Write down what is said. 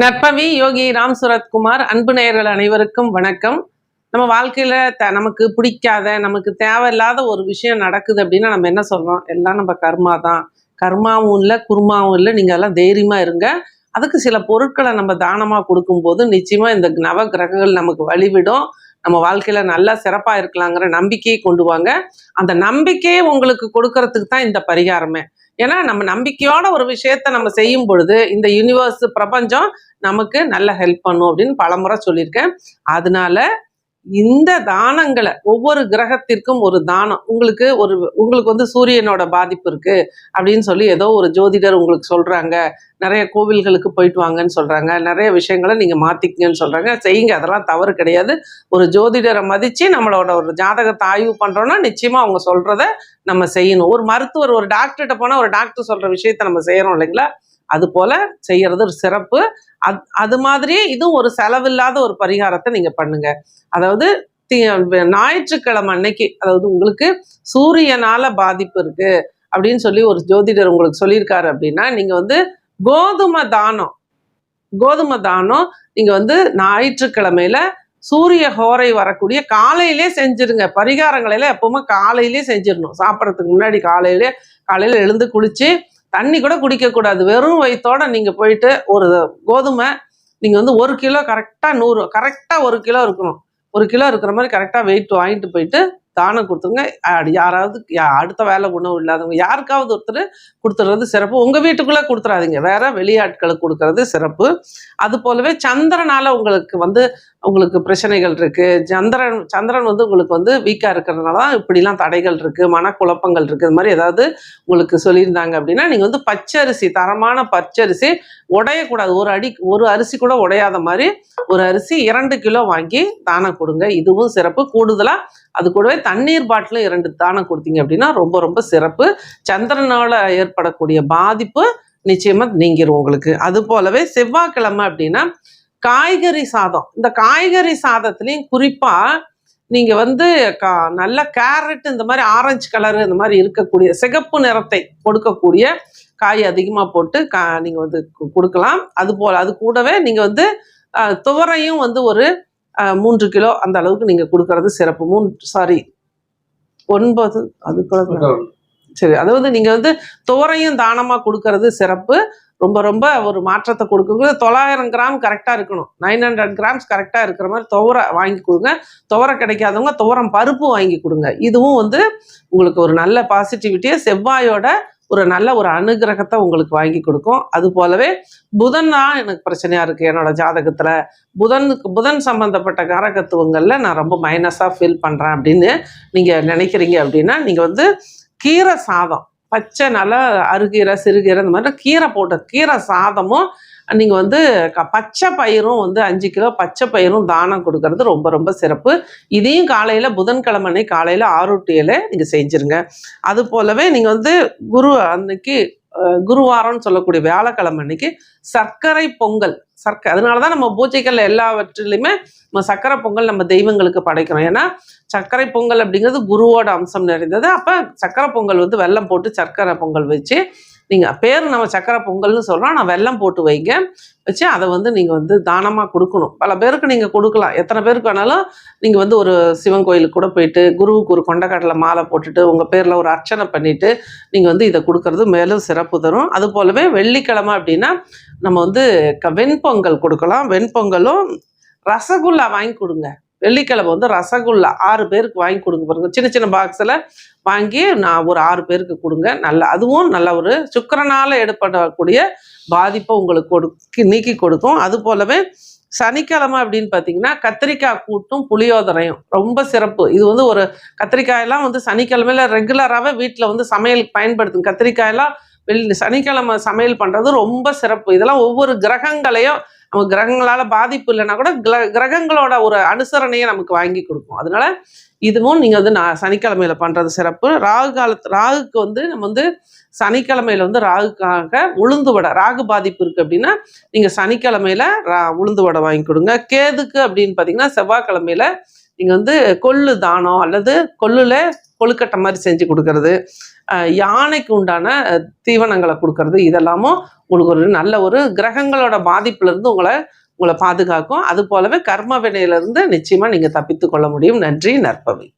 நற்பவி யோகி ராம் சுரத்குமார். அன்பு நேயர்கள் அனைவருக்கும் வணக்கம். நம்ம வாழ்க்கையில நமக்கு பிடிக்காத, நமக்கு தேவையில்லாத ஒரு விஷயம் நடக்குது அப்படின்னா நம்ம என்ன சொல்றோம்? எல்லாம் நம்ம கர்மா தான். கர்மாவும் இல்லை, குருமாவும் இல்லை, நீங்க எல்லாம் தைரியமா இருங்க. அதுக்கு சில பொருட்களை நம்ம தானமா கொடுக்கும்போது நிச்சயமா இந்த நவ கிரகங்கள் நமக்கு வழிவிடும். நம்ம வாழ்க்கையில நல்லா சிறப்பா இருக்கலாங்கிற நம்பிக்கையை கொண்டு வாங்க. அந்த நம்பிக்கையை உங்களுக்கு கொடுக்கறதுக்கு தான் இந்த பரிகாரமே. ஏன்னா நம்ம நம்பிக்கையோட ஒரு விஷயத்த நம்ம செய்யும் பொழுது இந்த யூனிவர்ஸ், பிரபஞ்சம் நமக்கு நல்ல ஹெல்ப் பண்ணும் அப்படின்னு பலமுறை சொல்லியிருக்கேன். அதனால இந்த தானங்களை ஒவ்வொரு கிரகத்திற்கும் ஒரு தானம் உங்களுக்கு வந்து சூரியனோட பாதிப்பு இருக்கு அப்படின்னு சொல்லி ஏதோ ஒரு ஜோதிடர் உங்களுக்கு சொல்றாங்க, நிறைய கோவில்களுக்கு போயிட்டு வாங்கன்னு சொல்றாங்க, நிறைய விஷயங்களை நீங்க மாத்திக்கங்கன்னு சொல்றாங்க. செய்யுங்க, அதெல்லாம் தவறு கிடையாது. ஒரு ஜோதிடரை மதிச்சு நம்மளோட ஒரு ஜாதகத்தை ஆய்வு பண்றோம்னா நிச்சயமா அவங்க சொல்றத நம்ம செய்யணும். ஒரு மருத்துவர், ஒரு டாக்டர்கிட்ட போனா ஒரு டாக்டர் சொல்ற விஷயத்த நம்ம செய்யறோம் இல்லைங்களா? அது போல செய்யறது ஒரு சிறப்பு. அது மாதிரியே இதுவும் ஒரு செலவில்லாத ஒரு பரிகாரத்தை நீங்க பண்ணுங்க. அதாவது ஞாயிற்றுக்கிழமை அன்னைக்கு, அதாவது உங்களுக்கு சூரியனால பாதிப்பு இருக்கு அப்படின்னு சொல்லி ஒரு ஜோதிடர் உங்களுக்கு சொல்லியிருக்காரு அப்படின்னா நீங்க வந்து கோதுமை தானம் நீங்க வந்து ஞாயிற்றுக்கிழமையில சூரிய ஹோரை வரக்கூடிய காலையிலே செஞ்சிருங்க. பரிகாரங்களையில எப்பவுமே காலையிலே செஞ்சிடணும். சாப்பிட்றதுக்கு முன்னாடி காலையில எழுந்து குளிச்சு தண்ணி கூட குடிக்க கூடாது. வெறும் வயிற்றோட நீங்க போயிட்டு ஒரு கோதுமை நீங்க வந்து 1 கிலோ கரெக்டா 100 கரெக்டா 1 கிலோ இருக்கணும். 1 கிலோ இருக்கிற மாதிரி கரெக்டா வெயிட் வாங்கிட்டு போயிட்டு தானம் கொடுத்துருங்க. யாராவது அடுத்த வேலை உணவு இல்லாதவங்க யாருக்காவது ஒருத்தர் கொடுத்துறது சிறப்பு. உங்க வீட்டுக்குள்ள கொடுத்துறாதீங்க, வேற வெளியாட்களுக்கு கொடுக்கறது சிறப்பு. அது போலவே சந்திரனால உங்களுக்கு பிரச்சனைகள் இருக்கு. சந்திரன் வந்து உங்களுக்கு வந்து வீக்கா இருக்கிறதுனால தான் இப்படிலாம் தடைகள் இருக்கு, மனக்குழப்பங்கள் இருக்கு. இது மாதிரி ஏதாவது உங்களுக்கு சொல்லியிருந்தாங்க அப்படின்னா நீங்க வந்து பச்சரிசி, தரமான பச்சரிசி, உடையக்கூடாது. ஒரு அரிசி கூட உடையாத மாதிரி ஒரு அரிசி 2 கிலோ வாங்கி தானம் கொடுங்க. இதுவும் சிறப்பு. கூடுதலா அது கூடவே தண்ணீர் பாட்டிலும் 2 தானம் கொடுத்தீங்க அப்படின்னா ரொம்ப ரொம்ப சிறப்பு. சந்திரனால ஏற்படக்கூடிய பாதிப்பு நிச்சயமா நீங்கிரும் உங்களுக்கு. அது போலவே செவ்வாய்க்கிழமை அப்படின்னா காய்கறி சாதம். இந்த காய்கறி சாதத்துலேயும் குறிப்பா நீங்க வந்து நல்ல கேரட், இந்த மாதிரி ஆரஞ்சு கலரு, இந்த மாதிரி இருக்கக்கூடிய சிகப்பு நிறத்தை கொடுக்கக்கூடிய காய் அதிகமா போட்டு நீங்க வந்து கொடுக்கலாம். அது கூடவே நீங்க வந்து துவரையும் வந்து ஒரு 3 கிலோ அந்த அளவுக்கு நீங்க கொடுக்கறது சிறப்பு. 9 அது கூட சரி. அதாவது நீங்க வந்து துவரையும் தானமா கொடுக்கறது சிறப்பு. ரொம்ப ரொம்ப ஒரு மாற்றத்தை கொடுக்குறது. 900 கிராம் கரெக்டா இருக்கணும். 900 கிராம்ஸ் கரெக்டா இருக்கிற மாதிரி துவரை வாங்கி கொடுங்க. துவரை கிடைக்காதவங்க துவரம் பருப்பு வாங்கி கொடுங்க. இதுவும் வந்து உங்களுக்கு ஒரு நல்ல பாசிட்டிவிட்டியை, செவ்வாயோட ஒரு நல்ல ஒரு அனுகிரகத்தை உங்களுக்கு வாங்கி கொடுக்கும். அது போலவே புதன் தான் எனக்கு பிரச்சனையா இருக்கு என்னோட ஜாதகத்துல, புதன் சம்பந்தப்பட்ட காரகத்துவங்கள்ல நான் ரொம்ப மைனஸா ஃபீல் பண்றேன் அப்படின்னு நீங்க நினைக்கிறீங்க அப்படின்னா நீங்க வந்து கீரை சாதம், பச்சை நல்லா அருகீரை, சிறுகீரை, இந்த மாதிரி கீரை சாதமும் நீங்க வந்து பச்சை பயிரும் வந்து 5 கிலோ பச்சை பயிரும் தானம் கொடுக்கறது ரொம்ப ரொம்ப சிறப்பு. இதையும் காலையில புதன்கிழமை காலையில 6 to 7 நீங்க செஞ்சிருங்க. அது போலவே நீங்க வந்து குருவாரம்னு சொல்லக்கூடிய வியாழக்கிழமை அன்னைக்கு சர்க்கரை பொங்கல், அதனாலதான் நம்ம பூஜைகள் எல்லாவற்றிலுமே நம்ம சர்க்கரை பொங்கல் நம்ம தெய்வங்களுக்கு படைக்கிறோம். ஏன்னா சர்க்கரை பொங்கல் அப்படிங்கிறது குருவோட அம்சம் நிறைந்தது. அப்ப சர்க்கரை பொங்கல் வந்து வெல்லம் போட்டு சர்க்கரை பொங்கல் வச்சு, நீங்க பேர் நம்ம சர்க்கரை பொங்கல்னு சொல்றோம், நான் வெல்லம் போட்டு வச்சு அதை வந்து நீங்க வந்து தானமா கொடுக்கணும். பல பேருக்கு நீங்க கொடுக்கலாம். எத்தனை பேருக்கு வேணாலும் நீங்க வந்து ஒரு சிவன் கோயிலுக்கு கூட போயிட்டு குருவுக்கு ஒரு கொண்டக்கடலை மாலை போட்டுட்டு உங்க பேர்ல ஒரு அர்ச்சனை பண்ணிட்டு நீங்க வந்து இதை கொடுக்கறது மேலும் சிறப்பு தரும். அது போலவே வெள்ளிக்கிழமை அப்படின்னா நம்ம வந்து வெண்பொங்கல் கொடுக்கலாம். வெண்பொங்கலும் ரசகுல்லா வாங்கி கொடுங்க. வெள்ளிக்கிழமை வந்து ரசகுல்லா 6 பேருக்கு வாங்கி கொடுங்க. பாருங்க, சின்ன சின்ன பாக்ஸில் வாங்கி நான் ஒரு 6 பேருக்கு கொடுங்க. அதுவும் நல்ல ஒரு சுக்கிரனால ஏற்படக்கூடிய பாதிப்பை உங்களுக்கு நீக்கி கொடுக்கும். அது போலவே சனிக்கிழமை அப்படின்னு பார்த்தீங்கன்னா கத்திரிக்காய் கூட்டும் புளியோதரையும் ரொம்ப சிறப்பு. இது வந்து ஒரு கத்திரிக்காயெல்லாம் வந்து சனிக்கிழமையில ரெகுலராகவே வீட்டில் வந்து சமையலுக்கு பயன்படுத்துங்க. கத்திரிக்காயெல்லாம் சனிக்கிழமை சமையல் பண்ணுறது ரொம்ப சிறப்பு. இதெல்லாம் ஒவ்வொரு கிரகங்களையும், நம்ம கிரகங்களால பாதிப்பு இல்லைன்னா கூட கிரகங்களோட ஒரு அனுசரணையை நமக்கு வாங்கி கொடுக்கும். அதனால இதுவும் நீங்க வந்து சனிக்கிழமையில பண்றது சிறப்பு. ராகுக்கு வந்து நம்ம வந்து சனிக்கிழமையில வந்து ராகுக்காக உளுந்து வடை, ராகு பாதிப்பு இருக்கு அப்படின்னா நீங்க சனிக்கிழமையில உளுந்து வடை வாங்கி கொடுங்க. கேதுக்கு அப்படின்னு பார்த்தீங்கன்னா செவ்வாய்க்கிழமையில நீங்க வந்து கொள்ளு தானம் அல்லது கொள்ளுல கொழுக்கட்டை மாதிரி செஞ்சு கொடுக்கறது, யானைக்கு உண்டான தீவனங்களை கொடுக்கறது, இதெல்லாமும் உங்களுக்கு ஒரு நல்ல ஒரு கிரகங்களோட பாதிப்புலேருந்து உங்களை பாதுகாக்கும். அது போலவே கர்ம வினையிலிருந்து நிச்சயமாக நீங்கள் தப்பித்து கொள்ள முடியும். நன்றி. நற்பவி.